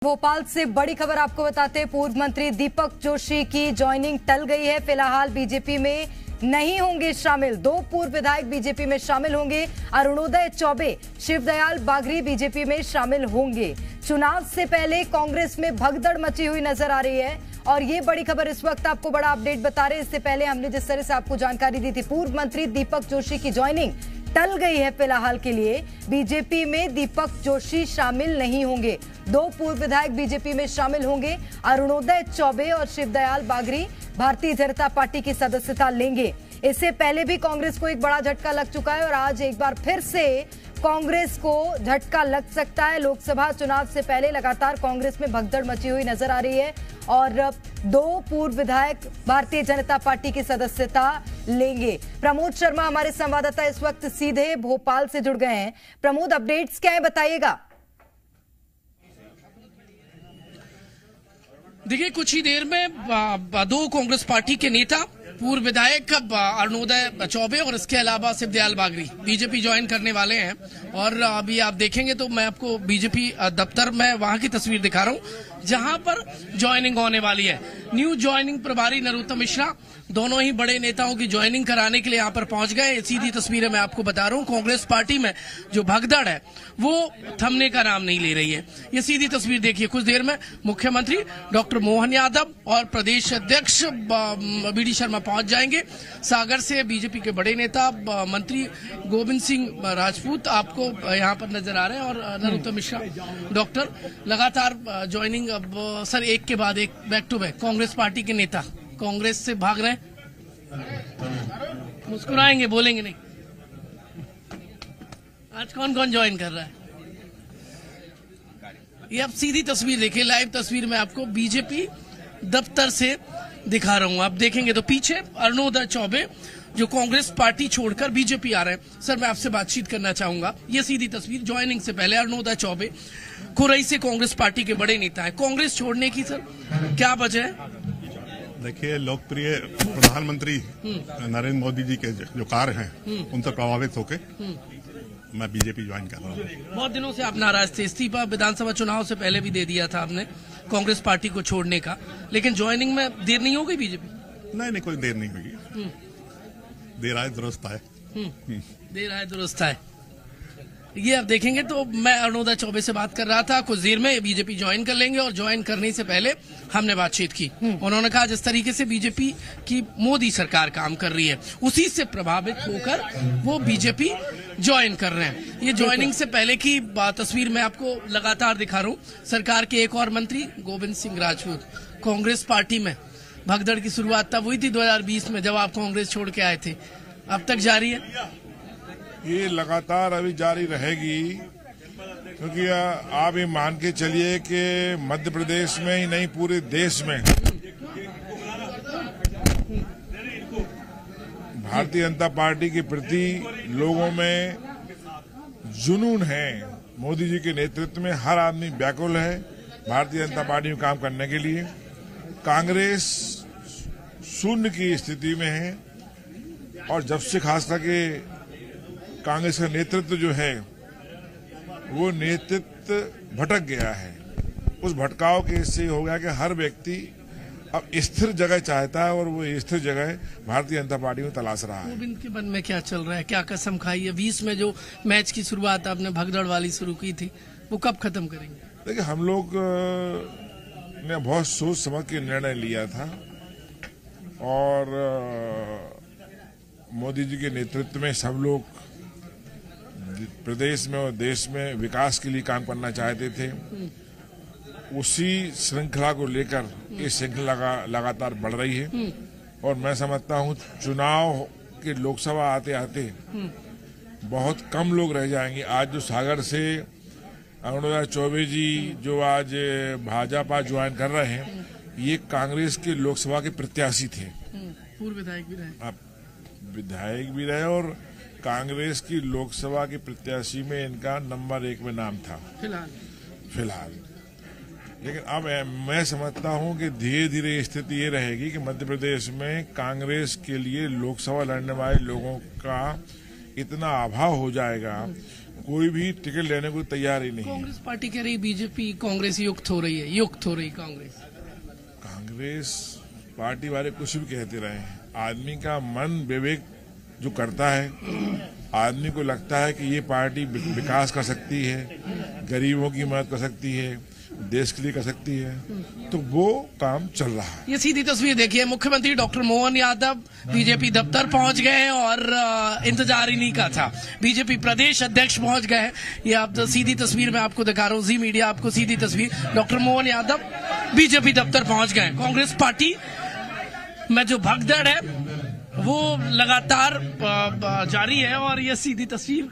भोपाल से बड़ी खबर आपको बताते हैं। पूर्व मंत्री दीपक जोशी की ज्वाइनिंग टल गई है। फिलहाल बीजेपी में नहीं होंगे शामिल। 2 पूर्व विधायक बीजेपी में शामिल होंगे। अरुणोदय चौबे, शिवदयाल बागरी बीजेपी में शामिल होंगे। चुनाव से पहले कांग्रेस में भगदड़ मची हुई नजर आ रही है और ये बड़ी खबर इस वक्त आपको बड़ा अपडेट बता रहे हैं। इससे पहले हमने जिस तरह से आपको जानकारी दी थी, पूर्व मंत्री दीपक जोशी की ज्वाइनिंग टल गई है। फिलहाल के लिए बीजेपी में दीपक जोशी शामिल नहीं होंगे। 2 पूर्व विधायक बीजेपी में शामिल होंगे। अरुणोदय चौबे और शिवदयाल बागरी भारतीय जनता पार्टी की सदस्यता लेंगे। इससे पहले भी कांग्रेस को एक बड़ा झटका लग चुका है और आज एक बार फिर से कांग्रेस को झटका लग सकता है। लोकसभा चुनाव से पहले लगातार कांग्रेस में भगदड़ मची हुई नजर आ रही है और 2 पूर्व विधायक भारतीय जनता पार्टी की सदस्यता लेंगे। प्रमोद शर्मा हमारे संवाददाता इस वक्त सीधे भोपाल से जुड़ गए हैं। प्रमोद, अपडेट्स क्या है, बताइएगा। देखिए, कुछ ही देर में 2 कांग्रेस पार्टी के नेता, पूर्व विधायक अरुणोदय चौबे और इसके अलावा शिवदयाल बागरी बीजेपी ज्वाइन करने वाले हैं। और अभी आप देखेंगे तो मैं आपको बीजेपी दफ्तर में वहां की तस्वीर दिखा रहा हूं जहां पर ज्वाइनिंग होने वाली है। न्यू ज्वाइनिंग प्रभारी नरोत्तम मिश्रा दोनों ही बड़े नेताओं की ज्वाइनिंग कराने के लिए यहां पर पहुंच गए। सीधी तस्वीरें मैं आपको बता रहा हूं। कांग्रेस पार्टी में जो भगदड़ है वो थमने का नाम नहीं ले रही है। ये सीधी तस्वीर देखिए। कुछ देर में मुख्यमंत्री डॉक्टर मोहन यादव और प्रदेश अध्यक्ष बीडी शर्मा पहुंच जाएंगे। सागर से बीजेपी के बड़े नेता मंत्री गोविंद सिंह राजपूत आपको यहां पर नजर आ रहे हैं और नरोत्तम मिश्रा डॉक्टर लगातार ज्वाइनिंग। अब सर, एक के बाद एक, back to back Congress party के नेता कांग्रेस से भाग रहे हैं। मुस्कुराएंगे, बोलेंगे नहीं। आज कौन कौन ज्वाइन कर रहा है? ये आप सीधी तस्वीर देखिए, लाइव तस्वीर में आपको बीजेपी दफ्तर से दिखा रहा हूं। आप देखेंगे तो पीछे अरुणोदय चौबे जो कांग्रेस पार्टी छोड़कर बीजेपी आ रहे हैं। सर, मैं आपसे बातचीत करना चाहूंगा। ये सीधी तस्वीर ज्वाइनिंग से पहले अरुणोदय चौबे खुरई से कांग्रेस पार्टी के बड़े नेता है। कांग्रेस छोड़ने की सर क्या वजह है? देखिए, लोकप्रिय प्रधानमंत्री नरेंद्र मोदी जी के जो कार्य हैं उनसे प्रभावित होकर मैं बीजेपी ज्वाइन कर रहा हूँ। बहुत दिनों से आप नाराज थे। इस्तीफा विधानसभा चुनाव से पहले भी दे दिया था आपने कांग्रेस पार्टी को छोड़ने का, लेकिन ज्वाइनिंग में देर नहीं हो गई बीजेपी? नहीं, कोई देर नहीं होगी। देर आए दुरुस्त आए। देर आए दुरुस्त आए। ये आप देखेंगे तो मैं अरुणोदय चौबे से बात कर रहा था। कुछ देर में बीजेपी ज्वाइन कर लेंगे और ज्वाइन करने से पहले हमने बातचीत की। उन्होंने कहा जिस तरीके से बीजेपी की मोदी सरकार काम कर रही है उसी से प्रभावित होकर वो बीजेपी ज्वाइन कर रहे हैं। ये ज्वाइनिंग से पहले की तस्वीर मैं आपको लगातार दिखा रहा हूँ। सरकार के एक और मंत्री गोविंद सिंह राजपूत कांग्रेस पार्टी में भगदड़ की शुरुआत तब हुई थी 2020 में जब आप कांग्रेस छोड़ के आए थे। अब तक जारी है? ये लगातार अभी जारी रहेगी, क्योंकि आप ये मान के चलिए कि मध्य प्रदेश में ही नहीं पूरे देश में भारतीय जनता पार्टी के प्रति लोगों में जुनून है। मोदी जी के नेतृत्व में हर आदमी व्याकुल है भारतीय जनता पार्टी में काम करने के लिए। कांग्रेस शून्य की स्थिति में है और जब से खास करके कांग्रेस का नेतृत्व जो है वो नेतृत्व भटक गया है। उस भटकाव के इससे हो गया कि हर व्यक्ति अब स्थिर जगह चाहता है और वो स्थिर जगह भारतीय जनता पार्टी में तलाश रहा है। गोविंद के मन में क्या चल रहा है? क्या कसम खाई है? 20 में जो मैच की शुरुआत आपने भगदड़ वाली शुरू की थी वो कब खत्म करेंगे? देखिए, हम लोग ने बहुत सोच समझ के निर्णय लिया था और मोदी जी के नेतृत्व में सब लोग प्रदेश में और देश में विकास के लिए काम करना चाहते थे। उसी श्रृंखला को लेकर ये श्रृंखला लगातार बढ़ रही है और मैं समझता हूँ चुनाव के लोकसभा आते आते बहुत कम लोग रह जाएंगे। आज जो सागर से अरुणोदय चौबे जी जो आज भाजपा ज्वाइन कर रहे हैं, ये कांग्रेस के लोकसभा के प्रत्याशी थे। पूर्व विधायक भी रहे। विधायक भी रहे और कांग्रेस की लोकसभा के प्रत्याशी में इनका नंबर 1 में नाम था फिलहाल। लेकिन अब मैं समझता हूं कि धीरे धीरे स्थिति ये रहेगी कि मध्य प्रदेश में कांग्रेस के लिए लोकसभा लड़ने वाले लोगों का इतना अभाव हो जाएगा कोई भी टिकट लेने को तैयार ही नहीं है। कांग्रेस पार्टी कह रही बीजेपी कांग्रेस युक्त हो रही है, युक्त हो रही कांग्रेस पार्टी वाले कुछ भी कहते रहे, आदमी का मन विवेक जो करता है, आदमी को लगता है कि ये पार्टी विकास कर सकती है, गरीबों की मदद कर सकती है, देश के लिए कर सकती है, तो वो काम चल रहा है। ये सीधी तस्वीर देखिए, मुख्यमंत्री डॉक्टर मोहन यादव बीजेपी दफ्तर पहुंच गए और इंतजार ही नहीं का था, बीजेपी प्रदेश अध्यक्ष पहुंच गए। ये आप सीधी तस्वीर में आपको दिखा रहा हूँ, जी मीडिया आपको सीधी तस्वीर, डॉक्टर मोहन यादव बीजेपी दफ्तर पहुंच गए। कांग्रेस पार्टी में जो भगदड़ है वो लगातार जारी है और ये सीधी तस्वीर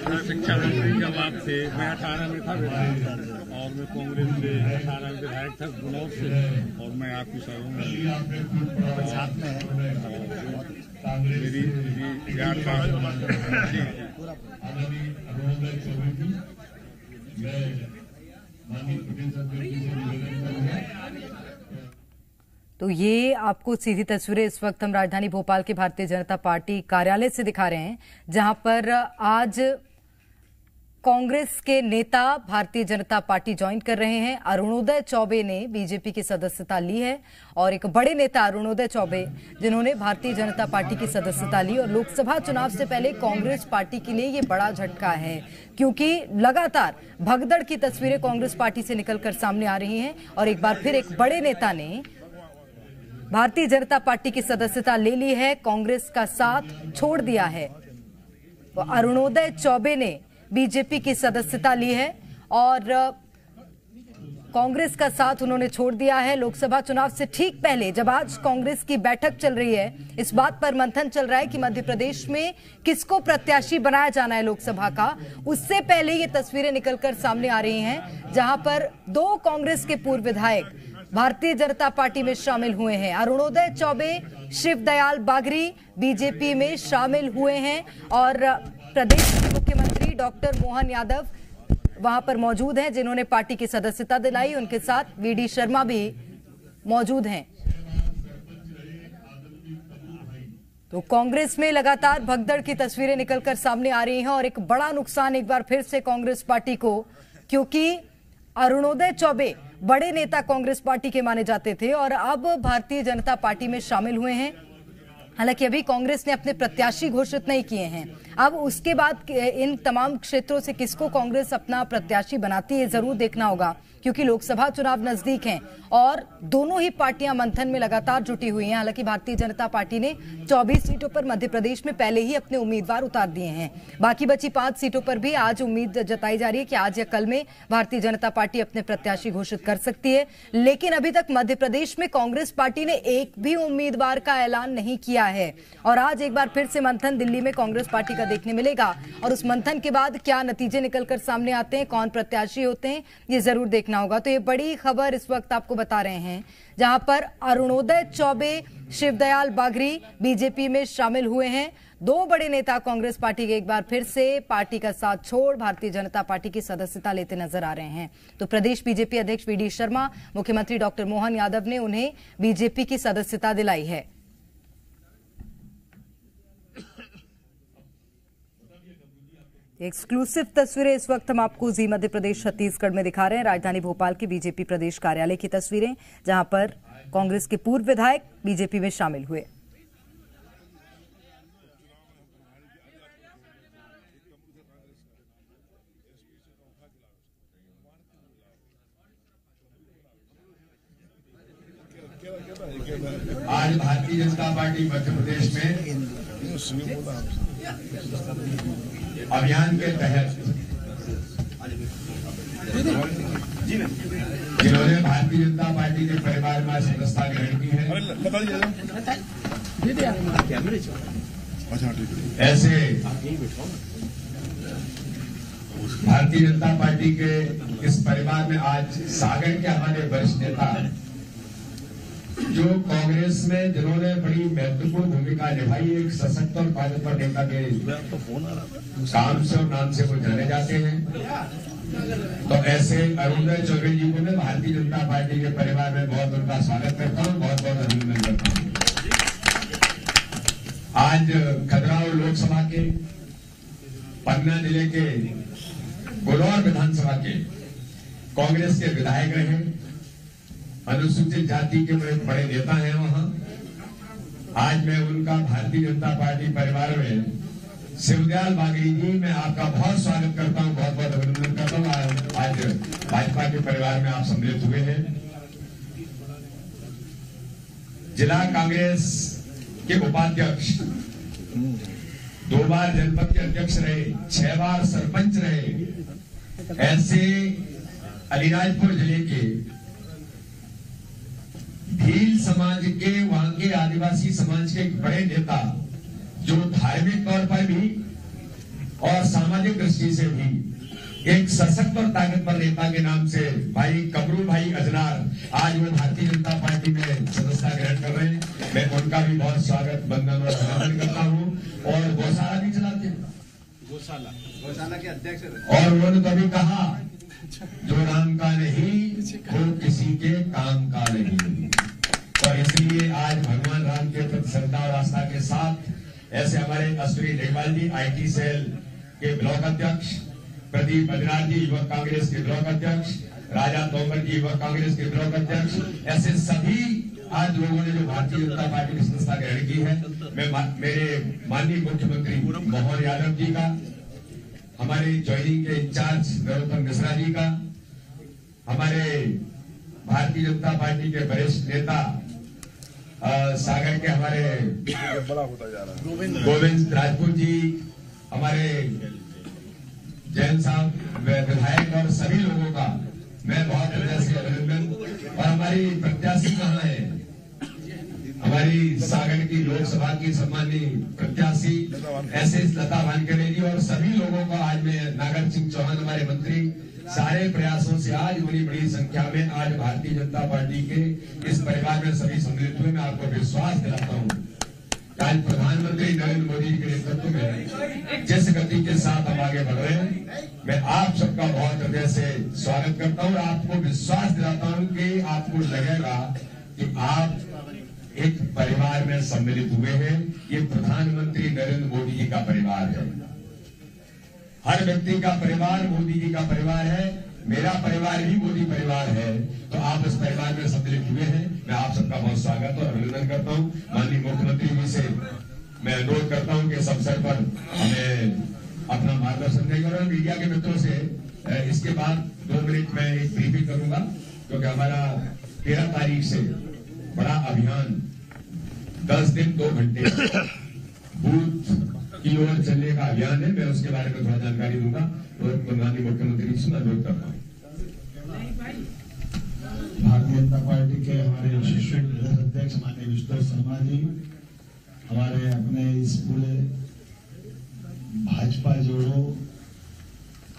मैं शिक्षा मंत्री जब आपसे, मैं 18 में था और मैं कांग्रेस से 18 विधायक था गुड़गांव से, और मैं आपकी सेवा में मेरी यात्रा। तो ये आपको सीधी तस्वीरें इस वक्त हम राजधानी भोपाल के भारतीय जनता पार्टी कार्यालय से दिखा रहे हैं, जहां पर आज कांग्रेस के नेता भारतीय जनता पार्टी ज्वाइन कर रहे हैं। अरुणोदय चौबे ने बीजेपी की सदस्यता ली है और एक बड़े नेता अरुणोदय चौबे जिन्होंने भारतीय जनता पार्टी की सदस्यता ली, और लोकसभा चुनाव से पहले कांग्रेस पार्टी के लिए ये बड़ा झटका है, क्योंकि लगातार भगदड़ की तस्वीरें कांग्रेस पार्टी से निकलकर सामने आ रही हैं और एक बार फिर एक बड़े नेता ने भारतीय जनता पार्टी की सदस्यता ले ली है, कांग्रेस का साथ छोड़ दिया है। तो अरुणोदय चौबे ने बीजेपी की सदस्यता ली है और कांग्रेस का साथ उन्होंने छोड़ दिया है। लोकसभा चुनाव से ठीक पहले जब आज कांग्रेस की बैठक चल रही है, इस बात पर मंथन चल रहा है कि मध्य प्रदेश में किसको प्रत्याशी बनाया जाना है लोकसभा का, उससे पहले ये तस्वीरें निकलकर सामने आ रही हैं, जहां पर 2 कांग्रेस के पूर्व विधायक भारतीय जनता पार्टी में शामिल हुए हैं। अरुणोदय चौबे, शिवदयाल बागरी बीजेपी में शामिल हुए हैं और प्रदेश के मुख्यमंत्री डॉक्टर मोहन यादव वहां पर मौजूद हैं, जिन्होंने पार्टी की सदस्यता दिलाई। उनके साथ वीडी शर्मा भी मौजूद हैं। तो कांग्रेस में लगातार भगदड़ की तस्वीरें निकलकर सामने आ रही हैं और एक बड़ा नुकसान एक बार फिर से कांग्रेस पार्टी को, क्योंकि अरुणोदय चौबे बड़े नेता कांग्रेस पार्टी के माने जाते थे और अब भारतीय जनता पार्टी में शामिल हुए हैं। हालांकि अभी कांग्रेस ने अपने प्रत्याशी घोषित नहीं किए हैं। अब उसके बाद इन तमाम क्षेत्रों से किसको कांग्रेस अपना प्रत्याशी बनाती है जरूर देखना होगा, क्योंकि लोकसभा चुनाव नजदीक हैं और दोनों ही पार्टियां मंथन में लगातार जुटी हुई हैं। हालांकि भारतीय जनता पार्टी ने 24 सीटों पर मध्य प्रदेश में पहले ही अपने उम्मीदवार उतार दिए हैं। बाकी बची 5 सीटों पर भी आज उम्मीद जताई जा रही है कि आज या कल में भारतीय जनता पार्टी अपने प्रत्याशी घोषित कर सकती है। लेकिन अभी तक मध्य प्रदेश में कांग्रेस पार्टी ने एक भी उम्मीदवार का ऐलान नहीं किया है और आज एक बार फिर से मंथन दिल्ली में कांग्रेस पार्टी का देखने मिलेगा और उस मंथन के बाद क्या नतीजे निकलकर सामने आते हैं, कौन प्रत्याशी होते हैं, ये जरूर देखना होगा। तो ये बड़ी खबर इस वक्त आपको बता रहे हैं, जहां पर अरुणोदय चौबे, शिवदयाल बागरी बीजेपी में शामिल हुए हैं। 2 बड़े नेता कांग्रेस पार्टी के एक बार फिर से पार्टी का साथ छोड़ भारतीय जनता पार्टी की सदस्यता लेते नजर आ रहे हैं। तो प्रदेश बीजेपी अध्यक्ष वीडी शर्मा, मुख्यमंत्री डॉक्टर मोहन यादव ने उन्हें बीजेपी की सदस्यता दिलाई है। एक्सक्लूसिव तस्वीरें इस वक्त हम आपको जी मध्य प्रदेश छत्तीसगढ़ में दिखा रहे हैं। राजधानी भोपाल के बीजेपी प्रदेश कार्यालय की तस्वीरें, जहां पर कांग्रेस के पूर्व विधायक बीजेपी में शामिल हुए। आज भारतीय जनता पार्टी मध्य प्रदेश में अभियान के तहत जिन्होंने भारतीय जनता पार्टी के परिवार में सदस्यता ग्रहण की है, ऐसे भारतीय जनता पार्टी के इस परिवार में आज सागर के हमारे वरिष्ठ नेता जो कांग्रेस में जिन्होंने बड़ी महत्वपूर्ण भूमिका निभाई, एक सशक्त और भाजपा नेता के काम से और नाम से वो जाने जाते हैं, तो ऐसे अरुणोदय चौबे जी को मैं भारतीय जनता पार्टी के परिवार में बहुत उनका स्वागत करता हूँ, बहुत बहुत अभिनंदन करता हूँ। आज खजुराहो लोकसभा के, पन्ना जिले के गुलौर विधानसभा के कांग्रेस के विधायक रहे, अनुसूचित जाति के बड़े नेता हैं वहां। आज मैं उनका भारतीय जनता पार्टी परिवार में शिवदयाल बागड़ी जी, मैं आपका बहुत स्वागत करता हूं, बहुत बहुत अभिनंदन करता हूं। आज भाजपा के परिवार में आप सम्मिलित हुए हैं। जिला कांग्रेस के उपाध्यक्ष, 2 बार जनपद के अध्यक्ष रहे, 6 बार सरपंच रहे, ऐसे अलीराजपुर जिले के भील समाज के, वहां के आदिवासी समाज के एक बड़े नेता, जो धार्मिक तौर पर भी और सामाजिक दृष्टि से भी एक सशक्त और ताकतवर नेता के नाम से भाई कमरू भाई अजनार, आज वो भारतीय जनता पार्टी में सदस्यता ग्रहण कर रहे हैं। मैं उनका भी बहुत स्वागत, वंदन और अभिनंदन करता हूँ। और गौशाला भी चलाते हैं, गौशाला के अध्यक्ष, और उन्होंने तो अभी कहा, जो राम का नहीं वो किसी के काम का नहीं। और इसलिए आज भगवान राम के प्रति श्रद्धा और आस्था के साथ ऐसे हमारे अश्विनी डेगवाल जी, IT सेल के ब्लॉक अध्यक्ष, प्रदीप बद्रीनाथ जी युवक कांग्रेस के ब्लॉक अध्यक्ष, राजा तोमर जी युवक कांग्रेस के ब्लॉक अध्यक्ष, ऐसे सभी आज लोगों ने जो भारतीय जनता पार्टी की सदस्यता ग्रहण की है, मैं मेरे माननीय मुख्यमंत्री मोहन यादव जी का, हमारे ज्वाइनिंग के इंचार्ज नरोत्तम मिश्रा जी का, हमारे भारतीय जनता पार्टी के वरिष्ठ नेता सागर के हमारे बड़ा होता जा रहा है गोविंद राजपूत जी, हमारे जैन साहब विधायक, और सभी लोगों का मैं बहुत हृदय से अभिनंदन। और हमारी प्रत्याशी कहाँ है, हमारी सागर की लोकसभा की सम्मानीय प्रत्याशी ऐसे लता वानखेड़े जी, और सभी लोगों का आज मैं, नागर सिंह चौहान हमारे मंत्री, सारे प्रयासों से आज बड़ी संख्या में आज भारतीय जनता पार्टी के इस परिवार में सभी सम्मिलित हुए। मैं आपको विश्वास दिलाता हूँ, आज प्रधानमंत्री नरेंद्र मोदी जी के नेतृत्व में जिस गति के साथ हम आगे बढ़ रहे हैं, मैं आप सबका बहुत हृदय से स्वागत करता हूँ। और आपको विश्वास दिलाता हूँ कि आपको लगेगा कि आप एक परिवार में सम्मिलित हुए हैं। ये प्रधानमंत्री नरेंद्र मोदी जी का परिवार है। हर व्यक्ति का परिवार मोदी जी का परिवार है, मेरा परिवार भी मोदी परिवार है। तो आप इस परिवार में सम्मिलित हुए हैं, मैं आप सबका बहुत स्वागत और अभिनंदन करता हूं। माननीय मुख्यमंत्री जी से मैं अनुरोध करता हूं कि इस अवसर पर हमें अपना मार्गदर्शन देंगे। और मीडिया के मित्रों से इसके बाद 2 मिनट में एक ब्रीफिंग करूंगा, क्योंकि हमारा 13 तारीख से बड़ा अभियान 10 दिन 2 घंटे बूथ की ओर चलने का अभियान है। मैं उसके बारे में थोड़ा जानकारी दूंगा और माननीय मुख्यमंत्री से अनुरोध करता हूँ। भारतीय जनता पार्टी के हमारे विशिष्ट अध्यक्ष माननीय विष्णु शर्मा जी, हमारे अपने इस पूरे भाजपा जोड़ो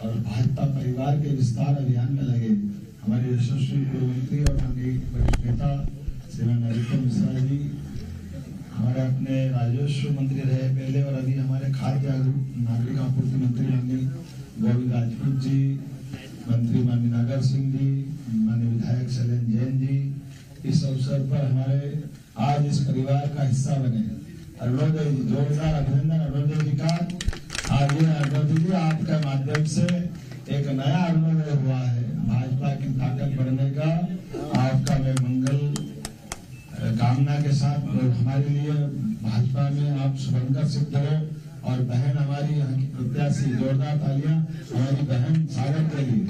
और भाजपा परिवार के विस्तार अभियान में लगे हमारे यशस्वी पूर्व मंत्री और माननीय वरिष्ठ नेता श्रीमान नरोत्तम मिश्रा जी, हमारे अपने राजस्व मंत्री रहे पहले और अभी हमारे खाद्य नागरिक आपूर्ति मंत्री माननीय गोविंद राजपूत जी, मंत्री माननीय नागर सिंह जी, माननीय विधायक शैलेंद्र जैन जी, इस अवसर पर हमारे आज इस परिवार का हिस्सा बने। अरुणोदय जी, जोरदार अभिनंदन अरुणोदय जी का। आज ये अरुणोदय जी आपके माध्यम से एक नया अरुणोदय हुआ है, भाजपा की ताकत बढ़ने का। आपका मैं मंगल कामना के साथ हमारे लिए भाजपा में आप सुभंकर सिद्ध हो। और बहन हमारी यहाँ की प्रत्याशी, जोरदार तालियां हमारी बहन सागर के लिए।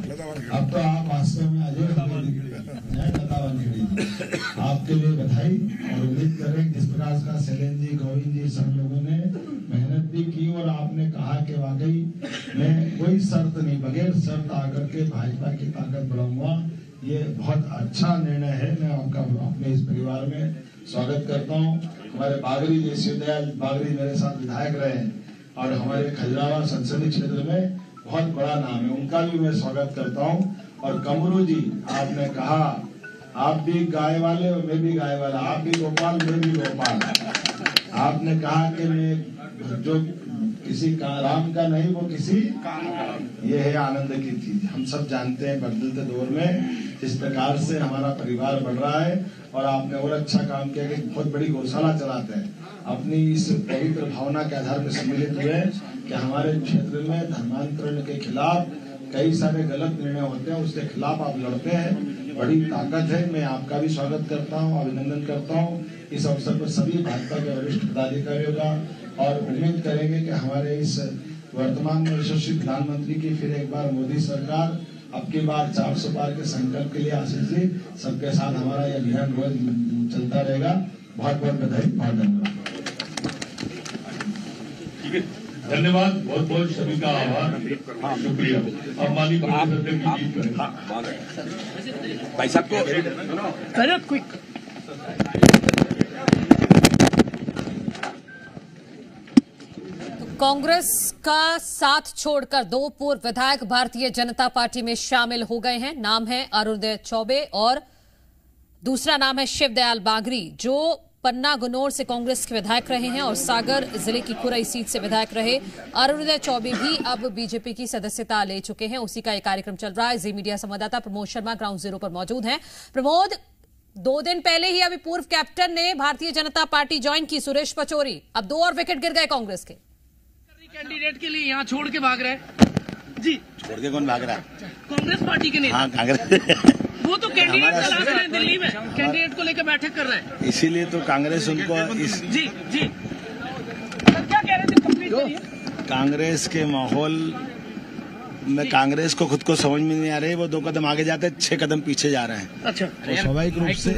अब तो आप वास्तव में अजय लता वानखेड़े जी, आपके लिए बधाई। और उम्मीद करें जिस प्रकार का शैलेंद्र जी, गोविंद जी, सब लोगों ने मेहनत भी की और आपने कहा कि वाकई मैं कोई शर्त नहीं, बगैर शर्त आकर के भाजपा की ताकत बढ़ाऊंगा, ये बहुत अच्छा निर्णय है। मैं आपका अपने इस परिवार में स्वागत करता हूँ। हमारे बागरी जी, शिवदयाल बागरी मेरे साथ विधायक रहे और हमारे खजुराहो संसदीय क्षेत्र में बहुत बड़ा नाम है, उनका भी मैं स्वागत करता हूँ। और कमरू जी, आपने कहा आप भी गाय वाले और मैं भी गाय वाला, आप भी गोपाल मैं भी गोपाल। आपने कहा कि मैं जो किसी का राम का नहीं, वो किसी ये है आनंद की चीज। हम सब जानते हैं बदलते दौर में जिस प्रकार से हमारा परिवार बढ़ रहा है, और आपने और अच्छा काम किया कि बहुत बड़ी गौशाला चलाते हैं। अपनी इस पवित्र भावना के आधार पर सम्मिलित हुए कि हमारे क्षेत्र में धर्मांतरण के खिलाफ कई सारे गलत निर्णय होते हैं, उसके खिलाफ आप लड़ते हैं, बड़ी ताकत है। मैं आपका भी स्वागत करता हूं, अभिनंदन करता हूं इस अवसर पर सभी भाजपा के वरिष्ठ पदाधिकारियों का, और उम्मीद करेंगे कि हमारे इस वर्तमान में यशस्वी प्रधानमंत्री की फिर एक बार मोदी सरकार अब की बार 400 पार के संकल्प के लिए आशीष जी सबके साथ हमारा यह अभियान रोज चलता रहेगा। बहुत बहुत बधाई, बहुत धन्यवाद। धन्यवाद, बहुत बहुत सभी का आभार, शुक्रिया। अब माननीय भाई साहब को क्विक कांग्रेस का साथ छोड़कर 2 पूर्व विधायक भारतीय जनता पार्टी में शामिल हो गए हैं। नाम है अरुणोदय चौबे और दूसरा नाम है शिवदयाल बागरी, जो पन्ना गुनोर से कांग्रेस के विधायक रहे हैं और सागर जिले की खुरई सीट से विधायक रहे। अरुणोदय चौबे भी अब बीजेपी की सदस्यता ले चुके हैं। उसी का एक कार्यक्रम चल रहा है। जी मीडिया संवाददाता प्रमोद शर्मा ग्राउंड जीरो पर मौजूद हैं। प्रमोद, 2 दिन पहले ही अभी पूर्व कैप्टन ने भारतीय जनता पार्टी ज्वाइन की, सुरेश पचौरी। अब 2 और विकेट गिर गए कांग्रेस के। कैंडिडेट के लिए यहाँ छोड़ के भाग रहे हैं जी। छोड़ के कौन भाग रहा है? कांग्रेस पार्टी के नेता। हाँ, कांग्रेस वो तो कैंडिडेट तलाश रहे हैं, दिल्ली में कैंडिडेट को लेकर बैठक कर रहे हैं। इसीलिए तो कांग्रेस उनको जी सर क्या कह रहे थे, कंप्लीट करिए। कांग्रेस के माहौल में कांग्रेस को खुद को समझ में नहीं आ रही। वो 2 कदम आगे जाते 6 कदम पीछे जा रहे हैं। अच्छा, तो स्वाभाविक रूप से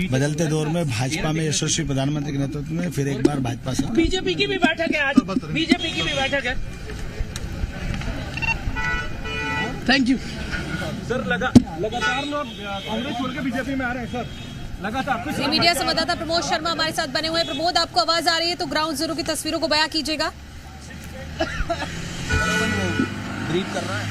बदलते दौर में भाजपा में यशस्वी प्रधानमंत्री के नेतृत्व में फिर एक बार भाजपा से बीजेपी की भी बैठक है आज, बीजेपी की भी बैठक है। Thank you sir. लगातार लोग कांग्रेस छोड़ के बीजेपी में आ रहे हैं सर, लगातार। जी मीडिया संवाददाता प्रमोद शर्मा हमारे साथ बने हुए हैं। प्रमोद, आपको आवाज आ रही है तो ग्राउंड जीरो की तस्वीरों को बयां कीजिएगा। ब्रीफ कर रहा है।